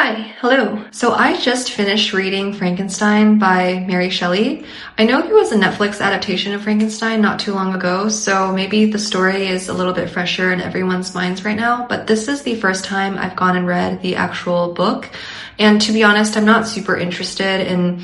Hi, hello. So I just finished reading Frankenstein by Mary Shelley. I know there was a Netflix adaptation of Frankenstein not too long ago, so maybe the story is a little bit fresher in everyone's minds right now, but this is the first time I've gone and read the actual book. And to be honest, I'm not super interested in,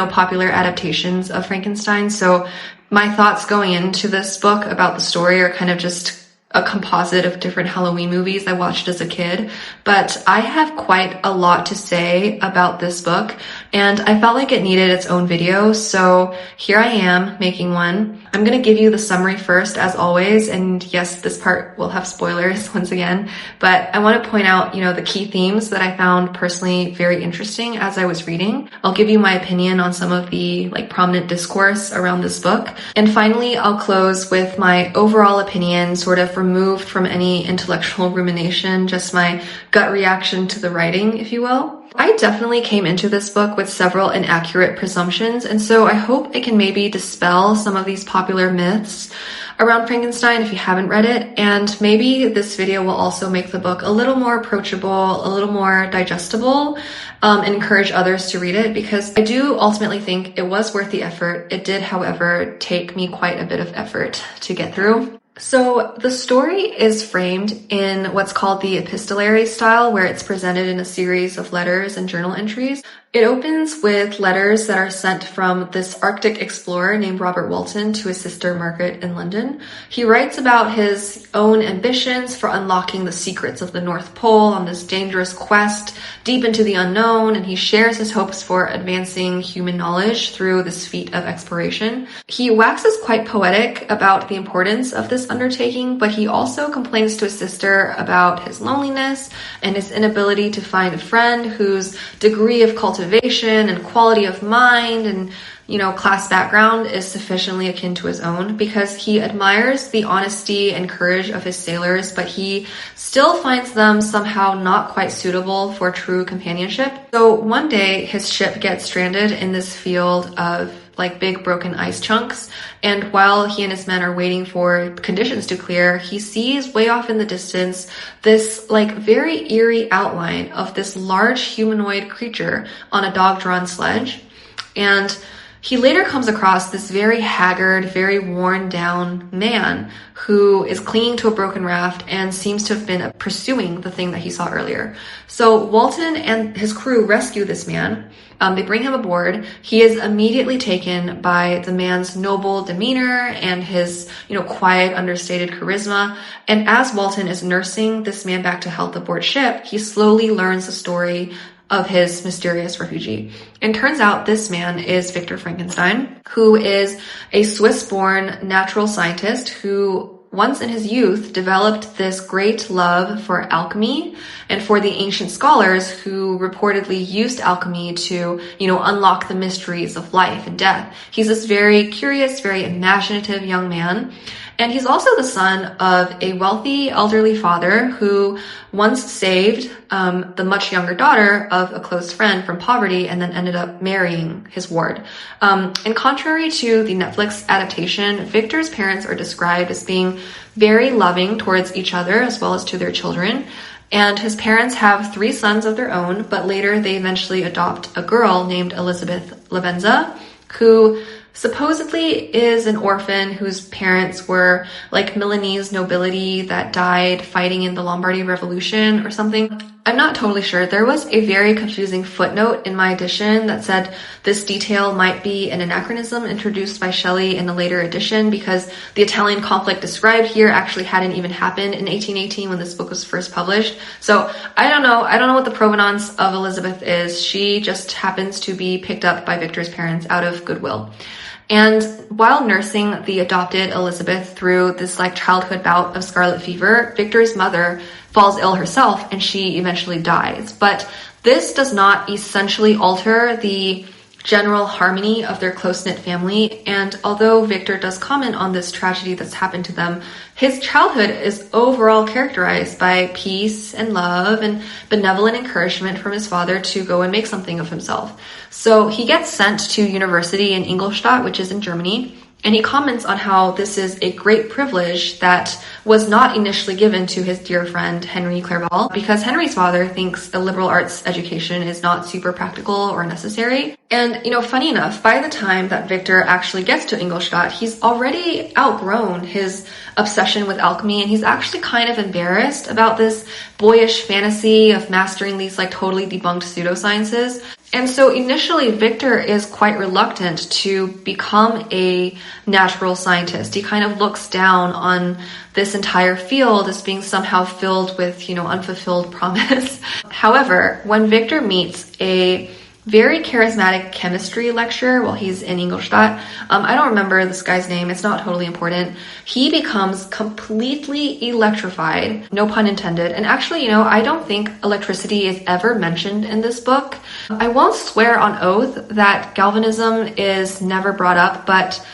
popular adaptations of Frankenstein. So my thoughts going into this book about the story are kind of just a composite of different Halloween movies I watched as a kid, but I have quite a lot to say about this book, and I felt like it needed its own video, so here I am making one. I'm gonna give you the summary first, as always, and yes, this part will have spoilers once again, but I want to point out, the key themes that I found personally very interesting as I was reading. I'll give you my opinion on some of the prominent discourse around this book, and finally I'll close with my overall opinion, sort of removed from any intellectual rumination, just my gut reaction to the writing, if you will. I definitely came into this book with several inaccurate presumptions, and so I hope it can maybe dispel some of these popular myths around Frankenstein if you haven't read it, and maybe this video will also make the book a little more approachable, a little more digestible, and encourage others to read it, because I do ultimately think it was worth the effort. It did, however, take me quite a bit of effort to get through. So the story is framed in what's called the epistolary style, where it's presented in a series of letters and journal entries. It opens with letters that are sent from this Arctic explorer named Robert Walton to his sister Margaret in London. He writes about his own ambitions for unlocking the secrets of the North Pole on this dangerous quest deep into the unknown, and he shares his hopes for advancing human knowledge through this feat of exploration. He waxes quite poetic about the importance of this undertaking, but he also complains to his sister about his loneliness and his inability to find a friend whose degree of cultivation and quality of mind and class background is sufficiently akin to his own, because he admires the honesty and courage of his sailors, but he still finds them somehow not quite suitable for true companionship. So one day his ship gets stranded in this field of big broken ice chunks, and while he and his men are waiting for conditions to clear, he sees way off in the distance this very eerie outline of this large humanoid creature on a dog-drawn sledge. And he later comes across this very haggard, very worn down man who is clinging to a broken raft and seems to have been pursuing the thing that he saw earlier. So Walton and his crew rescue this man. They bring him aboard. He is immediately taken by the man's noble demeanor and his, quiet, understated charisma. And as Walton is nursing this man back to health aboard ship, he slowly learns the story of his mysterious refugee. And turns out this man is Victor Frankenstein, who is a Swiss-born natural scientist who once in his youth developed this great love for alchemy and for the ancient scholars who reportedly used alchemy to, unlock the mysteries of life and death. He's this very curious, very imaginative young man. And he's also the son of a wealthy elderly father who once saved the much younger daughter of a close friend from poverty and then ended up marrying his ward. And contrary to the Netflix adaptation, Victor's parents are described as being very loving towards each other as well as to their children. And his parents have 3 sons of their own, but later they eventually adopt a girl named Elizabeth Lavenza, who supposedly is an orphan whose parents were Milanese nobility that died fighting in the Lombardy Revolution or something. I'm not totally sure. There was a very confusing footnote in my edition that said this detail might be an anachronism introduced by Shelley in a later edition, because the Italian conflict described here actually hadn't even happened in 1818 when this book was first published. So I don't know what the provenance of Elizabeth is. She just happens to be picked up by Victor's parents out of goodwill. And while nursing the adopted Elizabeth through this childhood bout of scarlet fever, Victor's mother falls ill herself and she eventually dies. But this does not essentially alter the general harmony of their close-knit family. And although Victor does comment on this tragedy that's happened to them, his childhood is overall characterized by peace and love and benevolent encouragement from his father to go and make something of himself. So he gets sent to university in Ingolstadt, which is in Germany, And he comments on how this is a great privilege that was not initially given to his dear friend Henry Clerval, because Henry's father thinks a liberal arts education is not super practical or necessary. And, funny enough, by the time that Victor actually gets to Ingolstadt, he's already outgrown his obsession with alchemy, and he's actually kind of embarrassed about this boyish fantasy of mastering these totally debunked pseudosciences. And so initially, Victor is quite reluctant to become a natural scientist. He kind of looks down on this entire field as being somehow filled with, unfulfilled promise. However, when Victor meets a very charismatic chemistry lecturer while he's in Ingolstadt, I don't remember this guy's name, it's not totally important. He becomes completely electrified, no pun intended. And actually, I don't think electricity is ever mentioned in this book. I won't swear on oath that galvanism is never brought up, but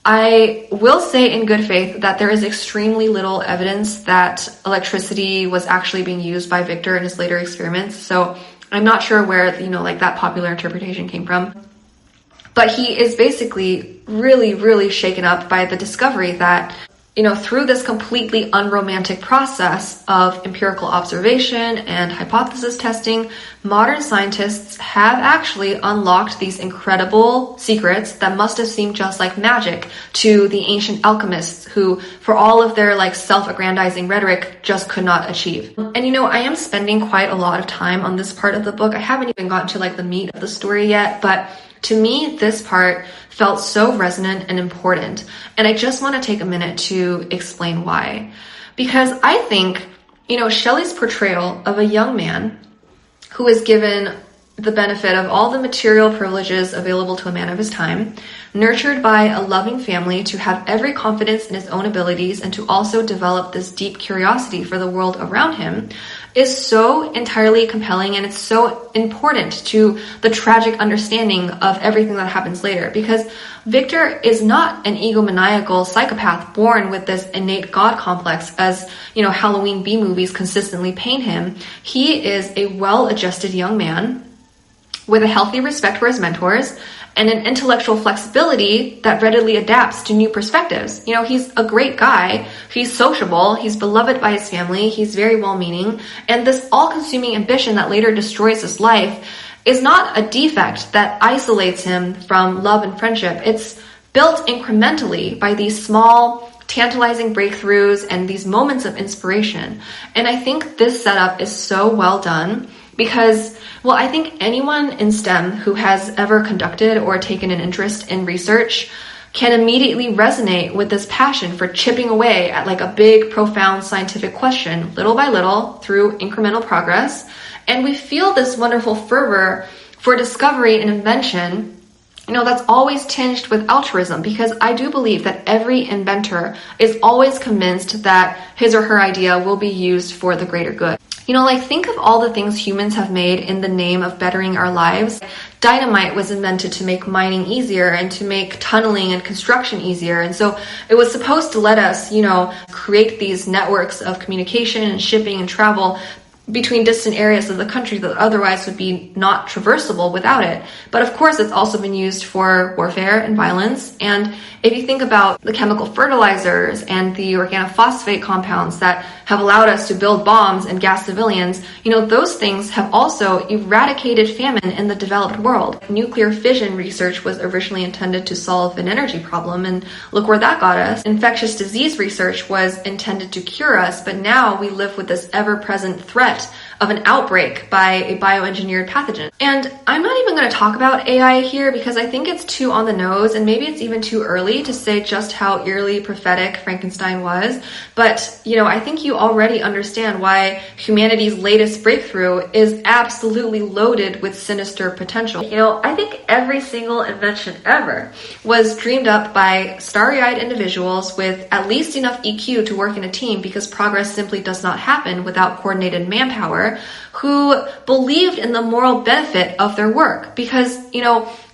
I will say in good faith that there is extremely little evidence that electricity was actually being used by Victor in his later experiments. So I'm not sure where, that popular interpretation came from. But he is basically really, really shaken up by the discovery that, through this completely unromantic process of empirical observation and hypothesis testing, modern scientists have actually unlocked these incredible secrets that must have seemed just like magic to the ancient alchemists who, for all of their self-aggrandizing rhetoric, just could not achieve. And I am spending quite a lot of time on this part of the book. I haven't even gotten to the meat of the story yet, but to me, this part felt so resonant and important. And I just want to take a minute to explain why. Because I think, Shelley's portrayal of a young man who is given the benefit of all the material privileges available to a man of his time, nurtured by a loving family to have every confidence in his own abilities and to also develop this deep curiosity for the world around him, is so entirely compelling, and it's so important to the tragic understanding of everything that happens later, because Victor is not an egomaniacal psychopath born with this innate God complex as, Halloween B movies consistently paint him. He is a well-adjusted young man with a healthy respect for his mentors and an intellectual flexibility that readily adapts to new perspectives. He's a great guy, he's sociable, he's beloved by his family, he's very well-meaning, and this all-consuming ambition that later destroys his life is not a defect that isolates him from love and friendship. It's built incrementally by these small, tantalizing breakthroughs and these moments of inspiration. And I think this setup is so well done because, I think anyone in STEM who has ever conducted or taken an interest in research can immediately resonate with this passion for chipping away at a big, profound scientific question, little by little, through incremental progress. And we feel this wonderful fervor for discovery and invention, that's always tinged with altruism, because I do believe that every inventor is always convinced that his or her idea will be used for the greater good. Think of all the things humans have made in the name of bettering our lives. Dynamite was invented to make mining easier and to make tunneling and construction easier. And so it was supposed to let us, create these networks of communication and shipping and travel between distant areas of the country that otherwise would be not traversable without it. But of course, it's also been used for warfare and violence. And if you think about the chemical fertilizers and the organophosphate compounds that have allowed us to build bombs and gas civilians, those things have also eradicated famine in the developed world. Nuclear fission research was originally intended to solve an energy problem, and look where that got us. Infectious disease research was intended to cure us, but now we live with this ever-present threat of an outbreak by a bioengineered pathogen. And I'm not even going to talk about AI here because I think it's too on the nose, and maybe it's even too early to say just how eerily prophetic Frankenstein was. But, I think you already understand why humanity's latest breakthrough is absolutely loaded with sinister potential. I think every single invention ever was dreamed up by starry-eyed individuals with at least enough EQ to work in a team, because progress simply does not happen without coordinated manpower, who believed in the moral benefit of their work. Because,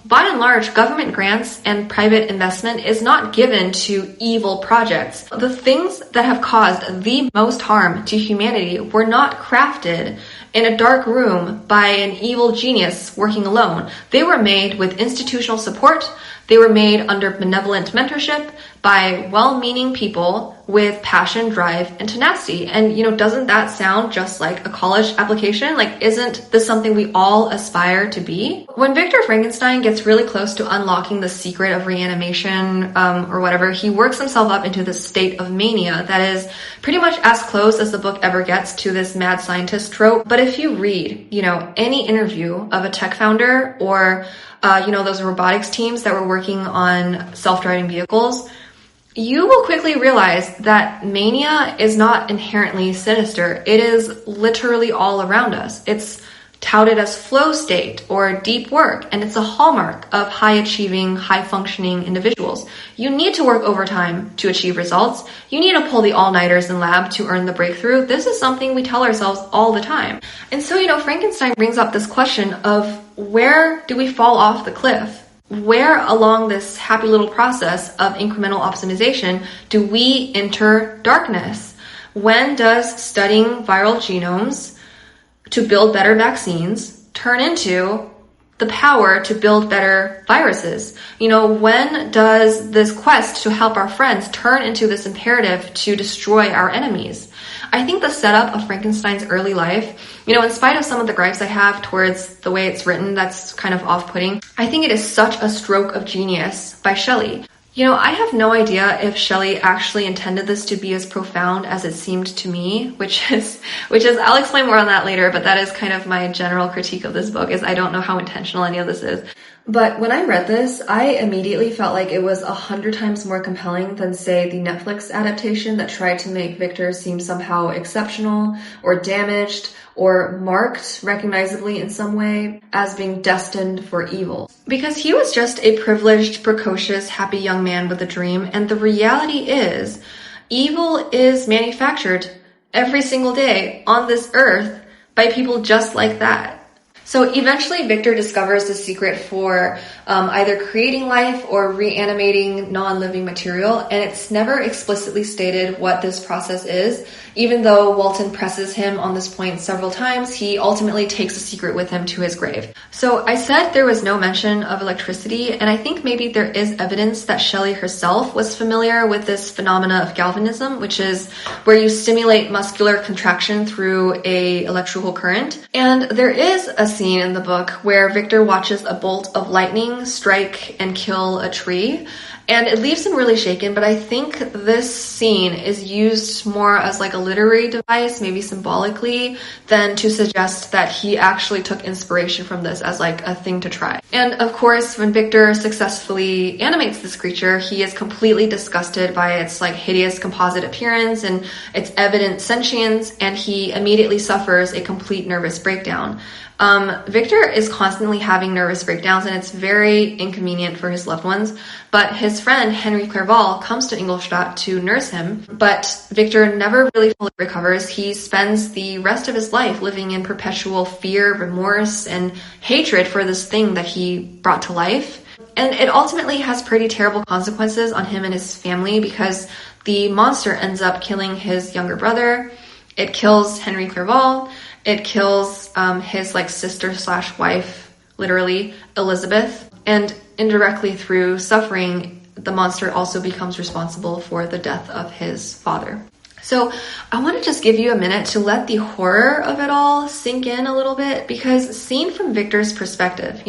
by and large, government grants and private investment is not given to evil projects. The things that have caused the most harm to humanity were not crafted in a dark room by an evil genius working alone. They were made with institutional support, They were made under benevolent mentorship by well-meaning people with passion, drive, and tenacity. And, doesn't that sound just like a college application? Like, isn't this something we all aspire to be? When Victor Frankenstein gets really close to unlocking the secret of reanimation, or whatever, he works himself up into this state of mania that is pretty much as close as the book ever gets to this mad scientist trope. But if you read, any interview of a tech founder or those robotics teams that were working on self-driving vehicles, you will quickly realize that mania is not inherently sinister. It is literally all around us. It's touted as flow state or deep work, and it's a hallmark of high-achieving, high-functioning individuals. You need to work overtime to achieve results. You need to pull the all-nighters in lab to earn the breakthrough. This is something we tell ourselves all the time. And so, Frankenstein brings up this question of, where do we fall off the cliff? Where along this happy little process of incremental optimization do we enter darkness? When does studying viral genomes to build better vaccines turn into the power to build better viruses? When does this quest to help our friends turn into this imperative to destroy our enemies? I think the setup of Frankenstein's early life, in spite of some of the gripes I have towards the way it's written, that's kind of off-putting, I think it is such a stroke of genius by Shelley. I have no idea if Shelley actually intended this to be as profound as it seemed to me, which is, I'll explain more on that later, but that is kind of my general critique of this book, is I don't know how intentional any of this is. But when I read this, I immediately felt like it was 100 times more compelling than, say, the Netflix adaptation that tried to make Victor seem somehow exceptional or damaged or marked recognizably in some way as being destined for evil. Because he was just a privileged, precocious, happy young man with a dream, and the reality is, evil is manufactured every single day on this earth by people just like that. So eventually Victor discovers the secret for either creating life or reanimating non-living material, and it's never explicitly stated what this process is. Even though Walton presses him on this point several times, he ultimately takes the secret with him to his grave. So I said there was no mention of electricity, and I think maybe there is evidence that Shelley herself was familiar with this phenomena of galvanism, which is where you stimulate muscular contraction through a electrical current. And there is a scene in the book where Victor watches a bolt of lightning strike and kill a tree, and it leaves him really shaken. But I think this scene is used more as like a literary device, maybe symbolically, than to suggest that he actually took inspiration from this as like a thing to try. And of course, when Victor successfully animates this creature, he is completely disgusted by its like hideous composite appearance and its evident sentience, and he immediately suffers a complete nervous breakdown. Victor is constantly having nervous breakdowns, and it's very inconvenient for his loved ones. But his friend, Henry Clerval, comes to Ingolstadt to nurse him, but Victor never really fully recovers. He spends the rest of his life living in perpetual fear, remorse, and hatred for this thing that he brought to life. And it ultimately has pretty terrible consequences on him and his family, because the monster ends up killing his younger brother. It kills Henry Clerval. It kills his like sister slash wife, literally, Elizabeth. And indirectly through suffering, the monster also becomes responsible for the death of his father. So I want to just give you a minute to let the horror of it all sink in a little bit, because seen from Victor's perspective,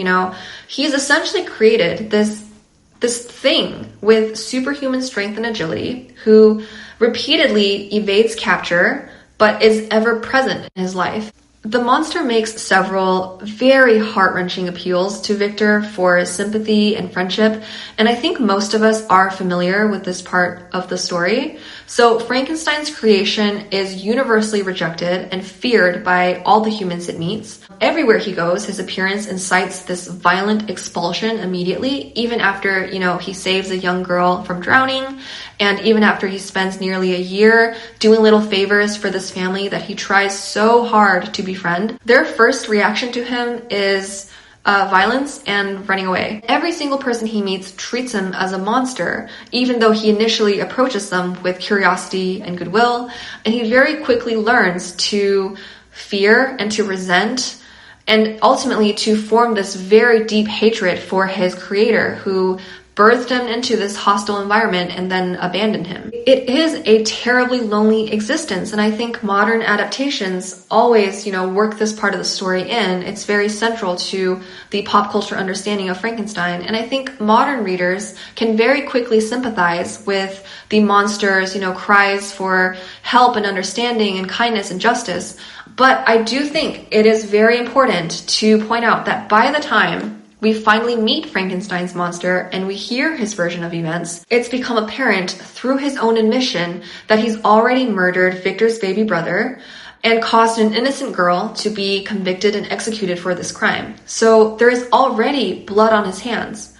he's essentially created this thing with superhuman strength and agility who repeatedly evades capture but is ever present in his life. The monster makes several very heart-wrenching appeals to Victor for sympathy and friendship, and I think most of us are familiar with this part of the story. So Frankenstein's creation is universally rejected and feared by all the humans it meets. Everywhere he goes, his appearance incites this violent expulsion immediately, even after, he saves a young girl from drowning, and even after he spends nearly a year doing little favors for this family that he tries so hard to befriend. Their first reaction to him is violence and running away. Every single person he meets treats him as a monster, even though he initially approaches them with curiosity and goodwill, and he very quickly learns to fear and to resent, and ultimately to form this very deep hatred for his creator, who birthed him into this hostile environment and then abandoned him. It is a terribly lonely existence, and I think modern adaptations always, work this part of the story in. It's very central to the pop culture understanding of Frankenstein, and I think modern readers can very quickly sympathize with the monster's, cries for help and understanding and kindness and justice. But I do think it is very important to point out that by the time we finally meet Frankenstein's monster and we hear his version of events, it's become apparent through his own admission that he's already murdered Victor's baby brother and caused an innocent girl to be convicted and executed for this crime. So there is already blood on his hands.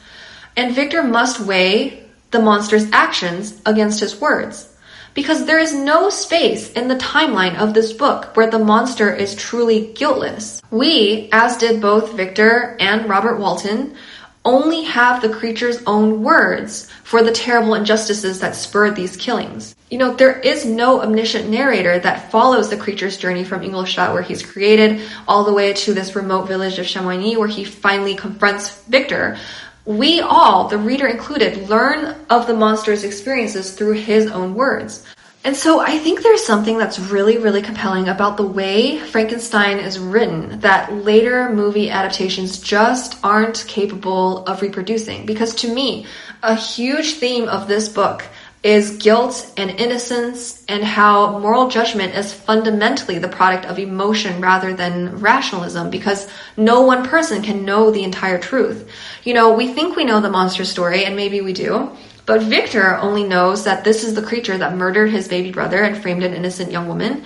And Victor must weigh the monster's actions against his words, because there is no space in the timeline of this book where the monster is truly guiltless. We, as did both Victor and Robert Walton, only have the creature's own words for the terrible injustices that spurred these killings. There is no omniscient narrator that follows the creature's journey from Ingolstadt, where he's created, all the way to this remote village of Chamonix, where he finally confronts Victor. We all, the reader included, learn of the monster's experiences through his own words. And so I think there's something that's really, really compelling about the way Frankenstein is written that later movie adaptations just aren't capable of reproducing. Because to me, a huge theme of this book is guilt and innocence, and how moral judgment is fundamentally the product of emotion rather than rationalism, because no one person can know the entire truth. We think we know the monster story, and maybe we do, but Victor only knows that this is the creature that murdered his baby brother and framed an innocent young woman.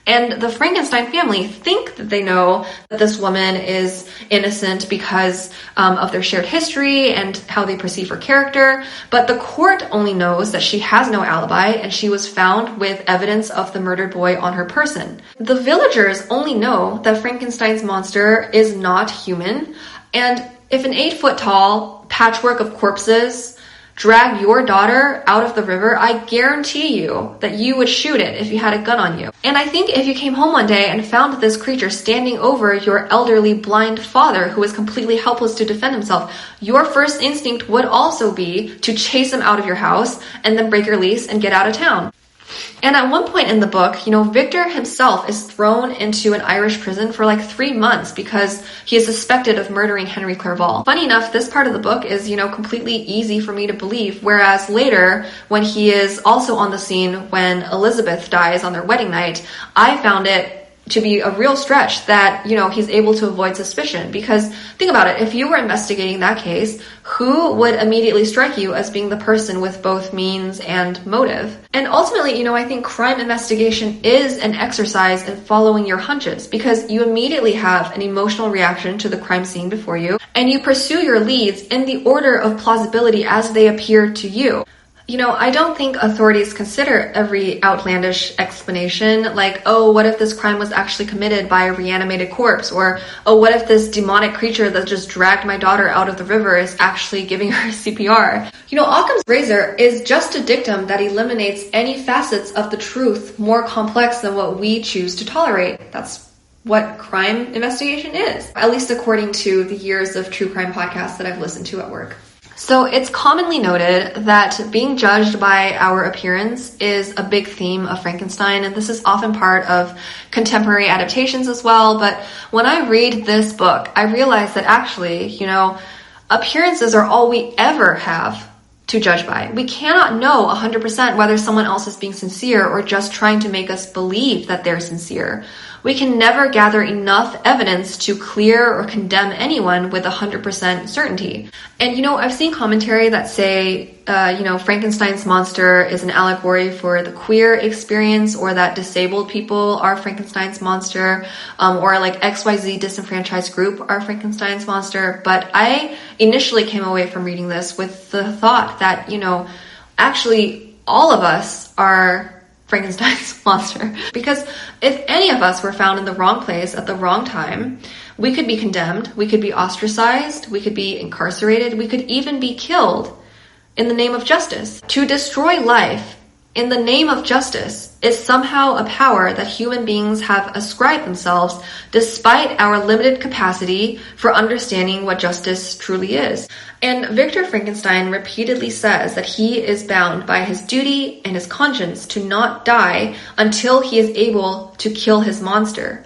And the Frankenstein family think that they know that this woman is innocent because of their shared history and how they perceive her character. But the court only knows that she has no alibi and she was found with evidence of the murdered boy on her person. The villagers only know that Frankenstein's monster is not human. And if an 8-foot tall patchwork of corpses drag your daughter out of the river, I guarantee you that you would shoot it if you had a gun on you. And I think if you came home one day and found this creature standing over your elderly blind father who is completely helpless to defend himself, your first instinct would also be to chase him out of your house and then break your lease and get out of town. And at one point in the book, Victor himself is thrown into an Irish prison for like 3 months because he is suspected of murdering Henry Clerval. Funny enough, this part of the book is, completely easy for me to believe, whereas later, when he is also on the scene when Elizabeth dies on their wedding night, I found it to be a real stretch that, he's able to avoid suspicion. Because think about it, if you were investigating that case, who would immediately strike you as being the person with both means and motive? And ultimately, I think crime investigation is an exercise in following your hunches, because you immediately have an emotional reaction to the crime scene before you, and you pursue your leads in the order of plausibility as they appear to you. I don't think authorities consider every outlandish explanation, like, oh, what if this crime was actually committed by a reanimated corpse? Or, oh, what if this demonic creature that just dragged my daughter out of the river is actually giving her CPR? Occam's razor is just a dictum that eliminates any facets of the truth more complex than what we choose to tolerate. That's what crime investigation is, at least according to the years of true crime podcasts that I've listened to at work. So it's commonly noted that being judged by our appearance is a big theme of Frankenstein, and this is often part of contemporary adaptations as well. But when I read this book, I realize that actually, appearances are all we ever have to judge by. We cannot know 100% whether someone else is being sincere or just trying to make us believe that they're sincere. We can never gather enough evidence to clear or condemn anyone with 100% certainty. And, I've seen commentary that say, Frankenstein's monster is an allegory for the queer experience, or that disabled people are Frankenstein's monster, or like XYZ disenfranchised group are Frankenstein's monster. But I initially came away from reading this with the thought that, actually all of us are Frankenstein's monster. Because if any of us were found in the wrong place at the wrong time, we could be condemned, we could be ostracized, we could be incarcerated, we could even be killed in the name of justice. To destroy life in the name of justice is somehow a power that human beings have ascribed themselves despite our limited capacity for understanding what justice truly is. And Victor Frankenstein repeatedly says that he is bound by his duty and his conscience to not die until he is able to kill his monster.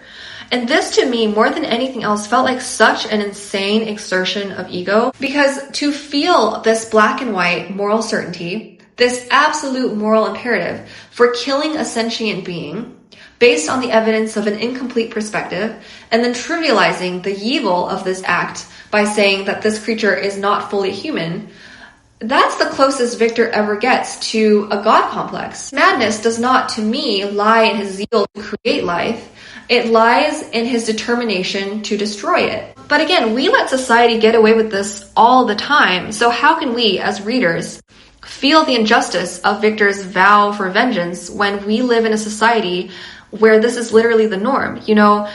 And this, to me, more than anything else, felt like such an insane exertion of ego, because to feel this black and white moral certainty, this absolute moral imperative for killing a sentient being based on the evidence of an incomplete perspective, and then trivializing the evil of this act by saying that this creature is not fully human, that's the closest Victor ever gets to a God complex. Madness does not, to me, lie in his zeal to create life. It lies in his determination to destroy it. But again, we let society get away with this all the time, so how can we, as readers, feel the injustice of Victor's vow for vengeance when we live in a society where this is literally the norm? You know,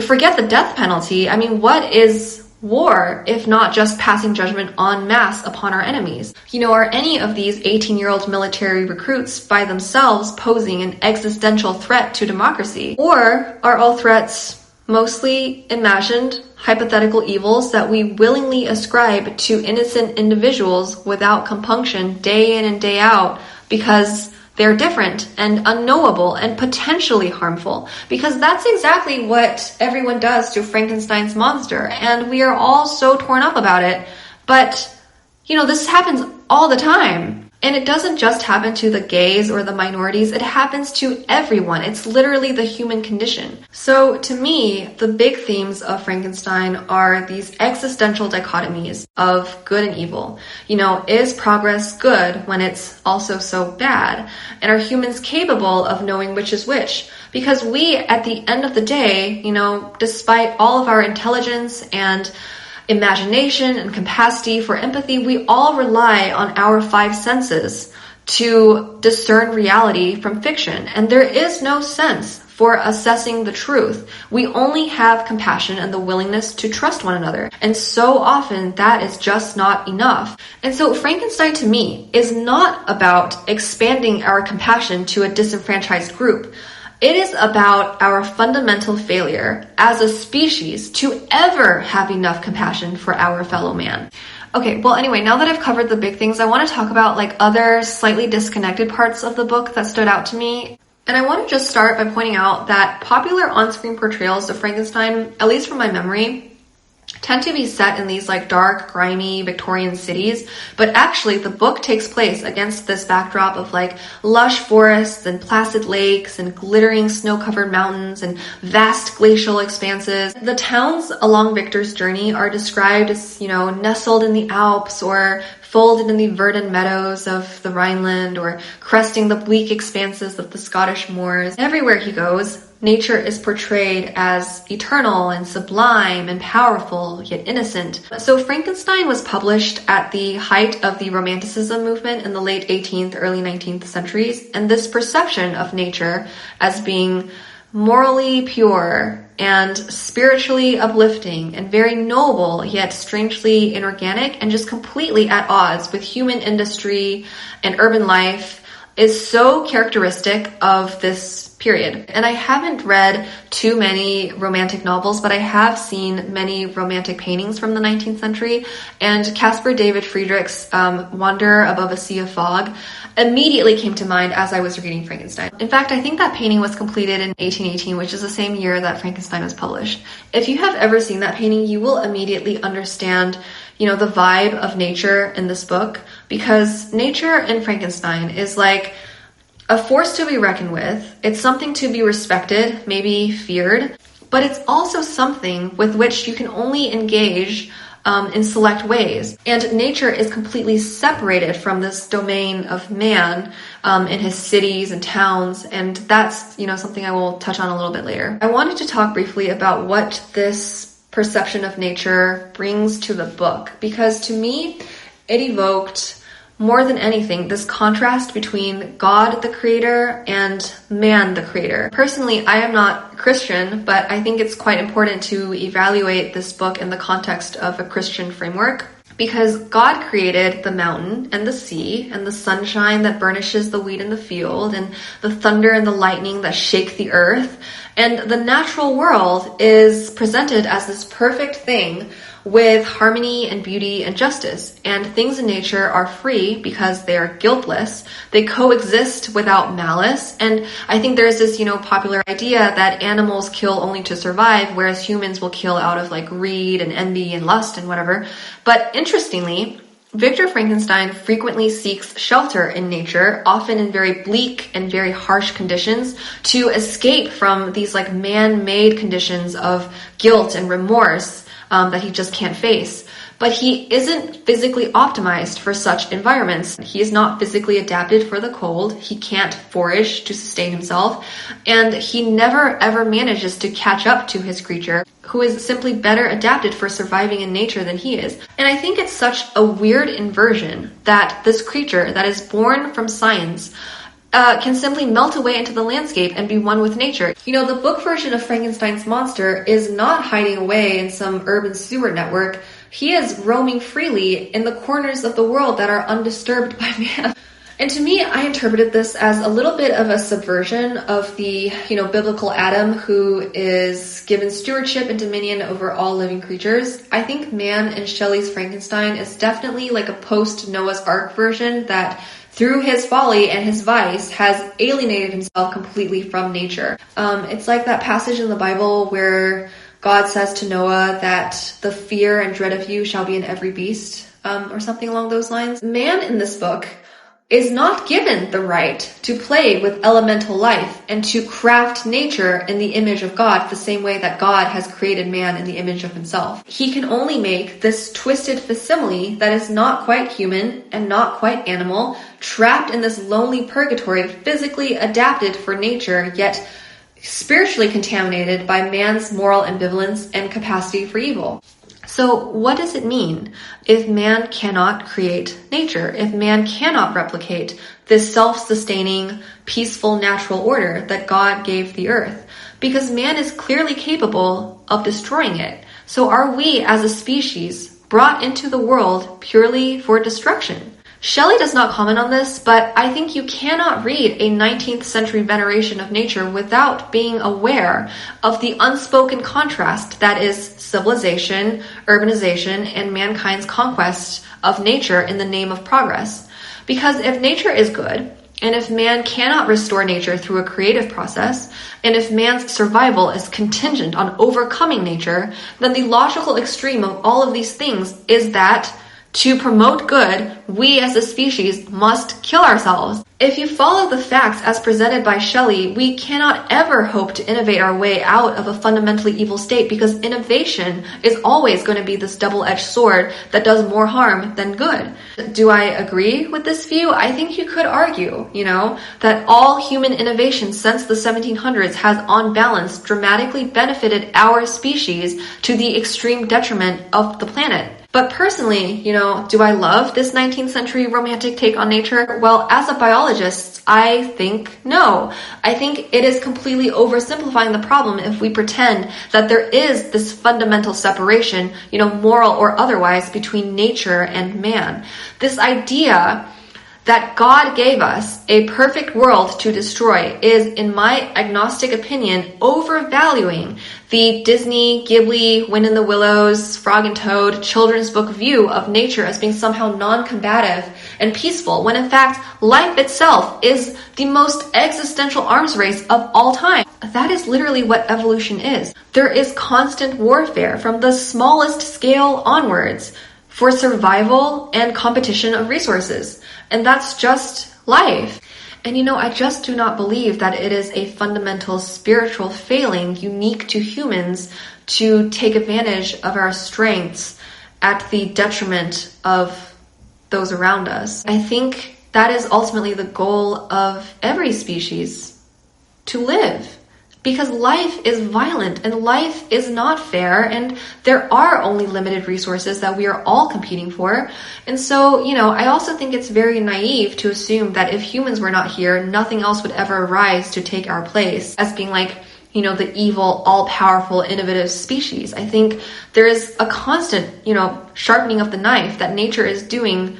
forget the death penalty. I mean, what is war if not just passing judgment en masse upon our enemies? You know, are any of these 18-year-old military recruits by themselves posing an existential threat to democracy? Or are all threats mostly imagined, hypothetical evils that we willingly ascribe to innocent individuals without compunction day in and day out because they're different and unknowable and potentially harmful? Because that's exactly what everyone does to Frankenstein's monster, and we are all so torn up about it. But, you know, this happens all the time. And it doesn't just happen to the gays or the minorities, it happens to everyone. It's literally the human condition. So to me, the big themes of Frankenstein are these existential dichotomies of good and evil. You know, is progress good when it's also so bad? And are humans capable of knowing which is which? Because we, at the end of the day, you know, despite all of our intelligence and imagination and capacity for empathy, we all rely on our five senses to discern reality from fiction. And there is no sense for assessing the truth. We only have compassion and the willingness to trust one another. And so often that is just not enough. And so Frankenstein, to me, is not about expanding our compassion to a disenfranchised group. It is about our fundamental failure as a species to ever have enough compassion for our fellow man. Okay, well anyway, now that I've covered the big things, I want to talk about like other slightly disconnected parts of the book that stood out to me. And I want to just start by pointing out that popular on-screen portrayals of Frankenstein, at least from my memory, tend to be set in these like dark, grimy Victorian cities, but actually the book takes place against this backdrop of like lush forests and placid lakes and glittering snow-covered mountains and vast glacial expanses. The towns along Victor's journey are described as, you know, nestled in the Alps or folded in the verdant meadows of the Rhineland or cresting the bleak expanses of the Scottish moors. Everywhere he goes, nature is portrayed as eternal and sublime and powerful, yet innocent. So Frankenstein was published at the height of the Romanticism movement in the late 18th, early 19th centuries, and this perception of nature as being morally pure and spiritually uplifting and very noble, yet strangely inorganic and just completely at odds with human industry and urban life, is so characteristic of this period. And I haven't read too many romantic novels, but I have seen many romantic paintings from the 19th century, and Caspar David Friedrich's Wander Above a Sea of Fog immediately came to mind as I was reading Frankenstein. In fact, I think that painting was completed in 1818, which is the same year that Frankenstein was published. If you have ever seen that painting, you will immediately understand, you know, the vibe of nature in this book, because nature in Frankenstein is like a force to be reckoned with. It's something to be respected, maybe feared, but it's also something with which you can only engage in select ways. And nature is completely separated from this domain of man in his cities and towns, and that's, you know, something I will touch on a little bit later. I wanted to talk briefly about what this perception of nature brings to the book, because to me, it evoked more than anything, this contrast between God the creator and man the creator. Personally, I am not Christian, but I think it's quite important to evaluate this book in the context of a Christian framework, Because God created the mountain and the sea and the sunshine that burnishes the wheat in the field and the thunder and the lightning that shake the earth. And the natural world is presented as this perfect thing with harmony and beauty and justice. And things in nature are free because they are guiltless. They coexist without malice. And I think there's this, popular idea that animals kill only to survive, whereas humans will kill out of like greed and envy and lust and whatever. But interestingly, Victor Frankenstein frequently seeks shelter in nature, often in very bleak and very harsh conditions, to escape from these like man-made conditions of guilt and remorse that he just can't face. But he isn't physically optimized for such environments. He is not physically adapted for the cold. He can't forage to sustain himself. And he never ever manages to catch up to his creature, who is simply better adapted for surviving in nature than he is. And I think it's such a weird inversion that this creature that is born from science can simply melt away into the landscape and be one with nature. The book version of Frankenstein's monster is not hiding away in some urban sewer network. He is roaming freely in the corners of the world that are undisturbed by man. And to me, I interpreted this as a little bit of a subversion of the, biblical Adam who is given stewardship and dominion over all living creatures. I think man in Shelley's Frankenstein is definitely like a post-Noah's Ark version that through his folly and his vice, has alienated himself completely from nature. It's like that passage in the Bible where God says to Noah that the fear and dread of you shall be in every beast, or something along those lines. Man in this book is not given the right to play with elemental life and to craft nature in the image of God the same way that God has created man in the image of himself. He can only make this twisted facsimile that is not quite human and not quite animal, trapped in this lonely purgatory, physically adapted for nature, yet spiritually contaminated by man's moral ambivalence and capacity for evil. So what does it mean if man cannot create nature, if man cannot replicate this self-sustaining, peaceful, natural order that God gave the earth? Because man is clearly capable of destroying it. So are we as a species brought into the world purely for destruction? Shelley does not comment on this, but I think you cannot read a 19th century veneration of nature without being aware of the unspoken contrast that is civilization, urbanization, and mankind's conquest of nature in the name of progress. Because if nature is good, and if man cannot restore nature through a creative process, and if man's survival is contingent on overcoming nature, then the logical extreme of all of these things is that to promote good, we as a species must kill ourselves. If you follow the facts as presented by Shelley, we cannot ever hope to innovate our way out of a fundamentally evil state because innovation is always going to be this double-edged sword that does more harm than good. Do I agree with this view? I think you could argue, that all human innovation since the 1700s has on balance dramatically benefited our species to the extreme detriment of the planet. But personally, do I love this 19th century romantic take on nature? Well, as a biologist, I think no. I think it is completely oversimplifying the problem if we pretend that there is this fundamental separation, moral or otherwise, between nature and man. This idea that God gave us a perfect world to destroy is, in my agnostic opinion, overvaluing the Disney, Ghibli, Wind in the Willows, Frog and Toad children's book view of nature as being somehow non-combative and peaceful, when in fact life itself is the most existential arms race of all time. That is literally what evolution is. There is constant warfare from the smallest scale onwards for survival and competition of resources. And that's just life. And I just do not believe that it is a fundamental spiritual failing unique to humans to take advantage of our strengths at the detriment of those around us. I think that is ultimately the goal of every species, to live. Because life is violent and life is not fair and there are only limited resources that we are all competing for. And so, I also think it's very naive to assume that if humans were not here, nothing else would ever arise to take our place as being like, the evil, all-powerful, innovative species. I think there is a constant, sharpening of the knife that nature is doing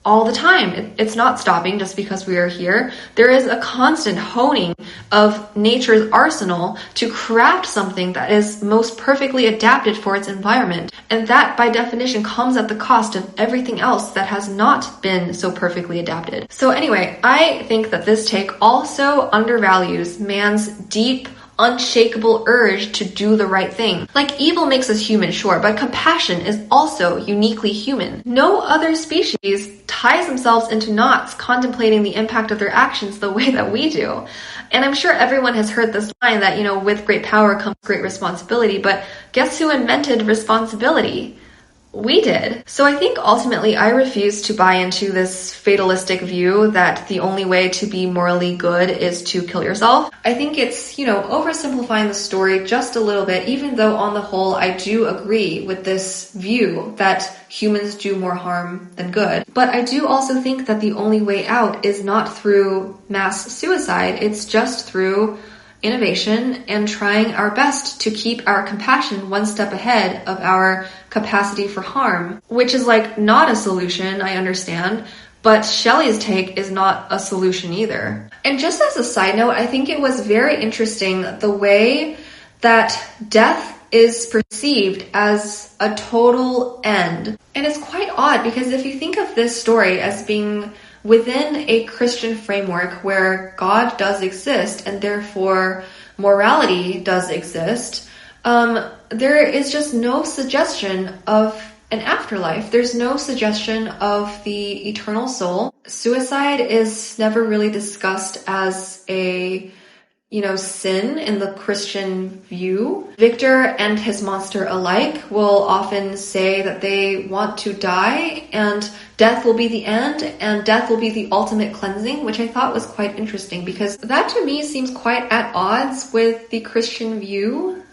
all the time. It's not stopping just because we are here. There is a constant honing of nature's arsenal to craft something that is most perfectly adapted for its environment. And that, by definition, comes at the cost of everything else that has not been so perfectly adapted. So anyway, I think that this take also undervalues man's deep, unshakable urge to do the right thing. Like, evil makes us human, sure, but compassion is also uniquely human. No other species ties themselves into knots contemplating the impact of their actions the way that we do. And I'm sure everyone has heard this line that, with great power comes great responsibility, but guess who invented responsibility? We did. So I think ultimately I refuse to buy into this fatalistic view that the only way to be morally good is to kill yourself. I think it's, oversimplifying the story just a little bit, even though on the whole I do agree with this view that humans do more harm than good. But I do also think that the only way out is not through mass suicide, it's just through innovation and trying our best to keep our compassion one step ahead of our capacity for harm, which is not a solution, I understand, but Shelley's take is not a solution either. And just as a side note, I think it was very interesting the way that death is perceived as a total end. And it's quite odd because if you think of this story as being within a Christian framework where God does exist and therefore morality does exist, there is just no suggestion of an afterlife. There's no suggestion of the eternal soul. Suicide is never really discussed as a sin in the Christian view. Victor and his monster alike will often say that they want to die and death will be the end and death will be the ultimate cleansing, which I thought was quite interesting because that to me seems quite at odds with the Christian view.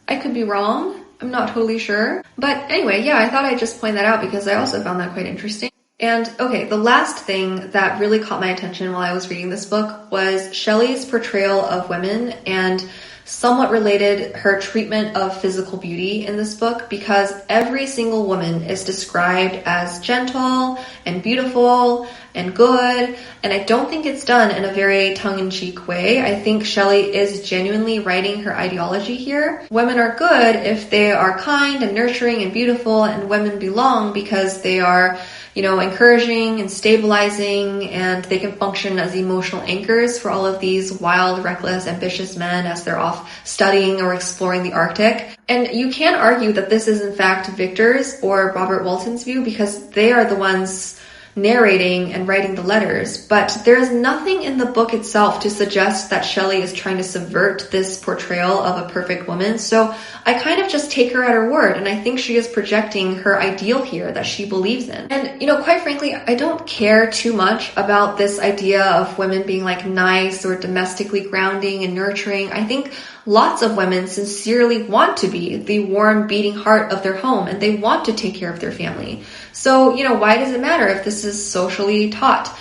I could be wrong. I'm not totally sure. But anyway, yeah, I thought I'd just point that out because I also found that quite interesting. And okay, the last thing that really caught my attention while I was reading this book was Shelley's portrayal of women and somewhat related her treatment of physical beauty in this book, because every single woman is described as gentle and beautiful and good, and I don't think it's done in a very tongue-in-cheek way. I think Shelley is genuinely writing her ideology here. Women are good if they are kind and nurturing and beautiful, and women belong because they are encouraging and stabilizing, and they can function as emotional anchors for all of these wild, reckless, ambitious men as they're off studying or exploring the Arctic. And you can argue that this is in fact Victor's or Robert Walton's view because they are the ones narrating and writing the letters, but there is nothing in the book itself to suggest that Shelley is trying to subvert this portrayal of a perfect woman. So I kind of just take her at her word, and I think she is projecting her ideal here that she believes in. And quite frankly, I don't care too much about this idea of women being nice or domestically grounding and nurturing. I think lots of women sincerely want to be the warm, beating heart of their home, and they want to take care of their family. So, why does it matter if this is socially taught?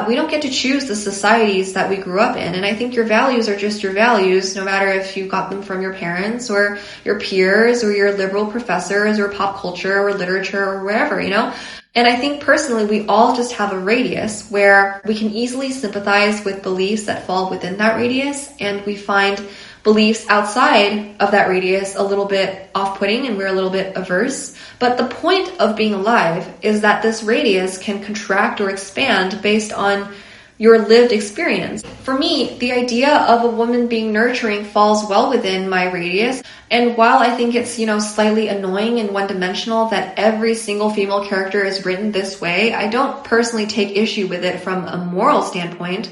We don't get to choose the societies that we grew up in, and I think your values are just your values, no matter if you got them from your parents or your peers or your liberal professors or pop culture or literature or wherever, And I think personally we all just have a radius where we can easily sympathize with beliefs that fall within that radius, and we find beliefs outside of that radius a little bit off-putting and we're a little bit averse. But the point of being alive is that this radius can contract or expand based on your lived experience. For me, the idea of a woman being nurturing falls well within my radius. And while I think it's, slightly annoying and one-dimensional that every single female character is written this way, I don't personally take issue with it from a moral standpoint.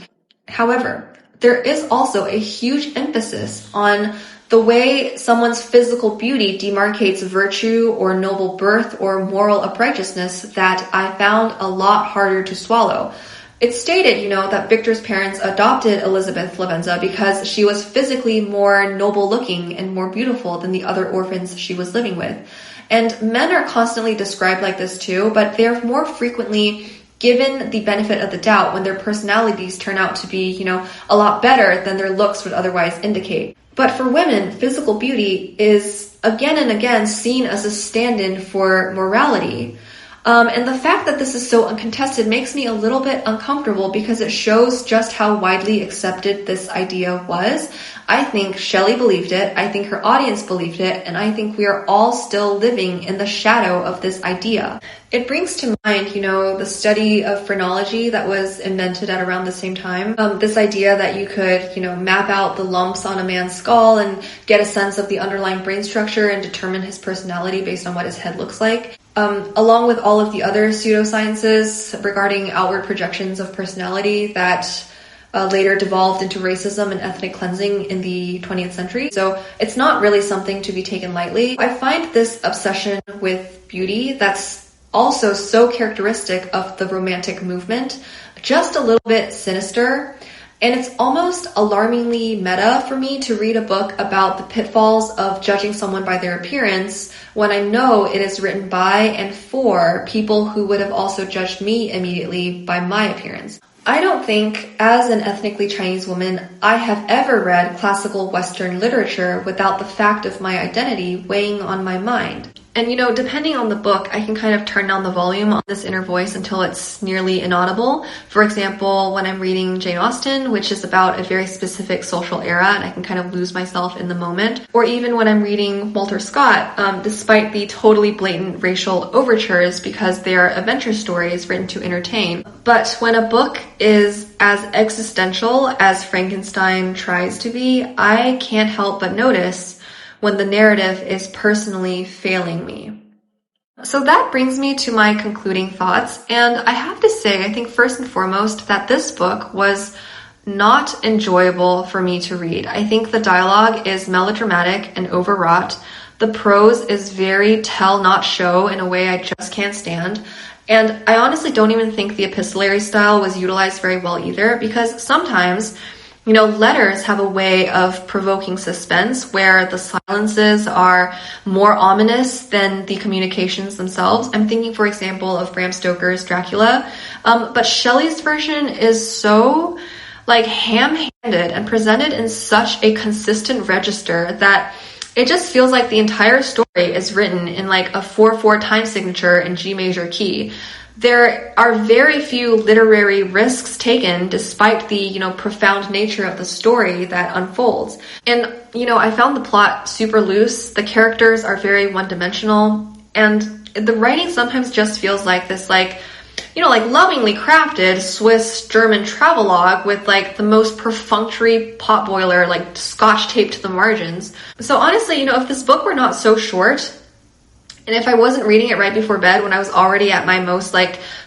However, there is also a huge emphasis on the way someone's physical beauty demarcates virtue or noble birth or moral uprightness that I found a lot harder to swallow. It's stated, that Victor's parents adopted Elizabeth Lavenza because she was physically more noble looking and more beautiful than the other orphans she was living with. And men are constantly described like this too, but they're more frequently given the benefit of the doubt when their personalities turn out to be, a lot better than their looks would otherwise indicate. But for women, physical beauty is again and again seen as a stand-in for morality. And the fact that this is so uncontested makes me a little bit uncomfortable because it shows just how widely accepted this idea was. I think Shelley believed it, I think her audience believed it, and I think we are all still living in the shadow of this idea. It brings to mind, the study of phrenology that was invented at around the same time. This idea that you could, map out the lumps on a man's skull and get a sense of the underlying brain structure and determine his personality based on what his head looks like. Along with all of the other pseudosciences regarding outward projections of personality that later devolved into racism and ethnic cleansing in the 20th century. So it's not really something to be taken lightly. I find this obsession with beauty that's also so characteristic of the Romantic movement just a little bit sinister. And it's almost alarmingly meta for me to read a book about the pitfalls of judging someone by their appearance when I know it is written by and for people who would have also judged me immediately by my appearance. I don't think, as an ethnically Chinese woman, I have ever read classical Western literature without the fact of my identity weighing on my mind. And depending on the book, I can kind of turn down the volume on this inner voice until it's nearly inaudible. For example, when I'm reading Jane Austen, which is about a very specific social era, and I can kind of lose myself in the moment. Or even when I'm reading Walter Scott, despite the totally blatant racial overtures because they are adventure stories written to entertain. But when a book is as existential as Frankenstein tries to be, I can't help but notice when the narrative is personally failing me. So that brings me to my concluding thoughts, and I have to say, I think first and foremost that this book was not enjoyable for me to read. I think the dialogue is melodramatic and overwrought. The prose is very tell not show in a way I just can't stand. And I honestly don't even think the epistolary style was utilized very well either, because sometimes letters have a way of provoking suspense where the silences are more ominous than the communications themselves. I'm thinking, for example, of Bram Stoker's Dracula. But Shelley's version is so ham-handed and presented in such a consistent register that it just feels like the entire story is written in a 4/4 time signature in G major key. There are very few literary risks taken despite the, profound nature of the story that unfolds. And, I found the plot super loose. The characters are very one-dimensional. And the writing sometimes just feels like this, lovingly crafted Swiss-German travelogue with, the most perfunctory potboiler, scotch taped to the margins. So honestly, if this book were not so short, and if I wasn't reading it right before bed when I was already at my most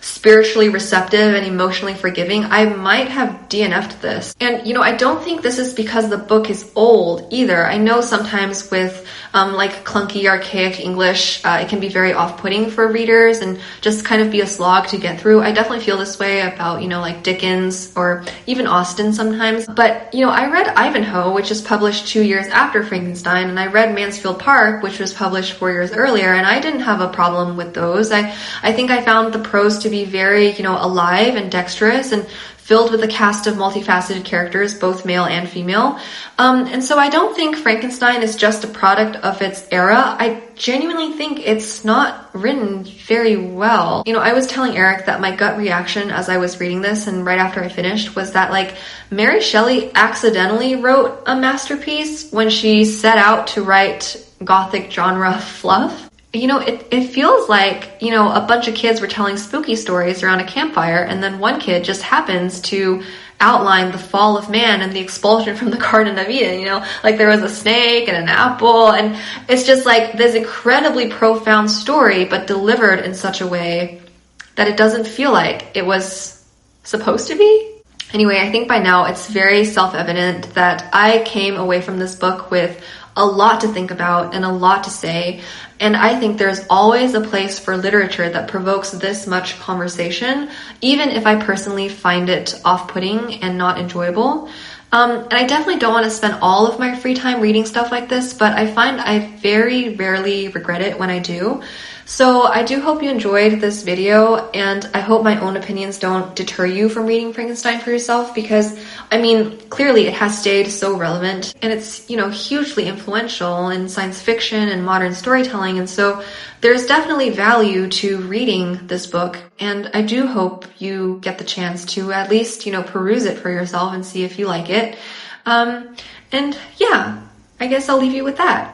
spiritually receptive and emotionally forgiving, I might have DNF'd this. And I don't think this is because the book is old either. I know sometimes with clunky, archaic English, it can be very off-putting for readers and just kind of be a slog to get through. I definitely feel this way about, Dickens or even Austen sometimes. But, I read Ivanhoe, which is published 2 years after Frankenstein, and I read Mansfield Park, which was published 4 years earlier, and I didn't have a problem with those. I think I found the prose to be very, alive and dexterous and filled with a cast of multifaceted characters, both male and female. And so I don't think Frankenstein is just a product of its era. I genuinely think it's not written very well. I was telling Eric that my gut reaction as I was reading this and right after I finished was that Mary Shelley accidentally wrote a masterpiece when she set out to write Gothic genre fluff. It feels like, a bunch of kids were telling spooky stories around a campfire, and then one kid just happens to outline the fall of man and the expulsion from the Garden of Eden, there was a snake and an apple, and it's just this incredibly profound story, but delivered in such a way that it doesn't feel like it was supposed to be. Anyway, I think by now it's very self-evident that I came away from this book with a lot to think about and a lot to say. And I think there's always a place for literature that provokes this much conversation, even if I personally find it off-putting and not enjoyable. And I definitely don't want to spend all of my free time reading stuff like this, but I find I very rarely regret it when I do. So I do hope you enjoyed this video, and I hope my own opinions don't deter you from reading Frankenstein for yourself, because, I mean, clearly it has stayed so relevant, and it's, hugely influential in science fiction and modern storytelling, and so there's definitely value to reading this book, and I do hope you get the chance to at least, peruse it for yourself and see if you like it. And yeah, I guess I'll leave you with that.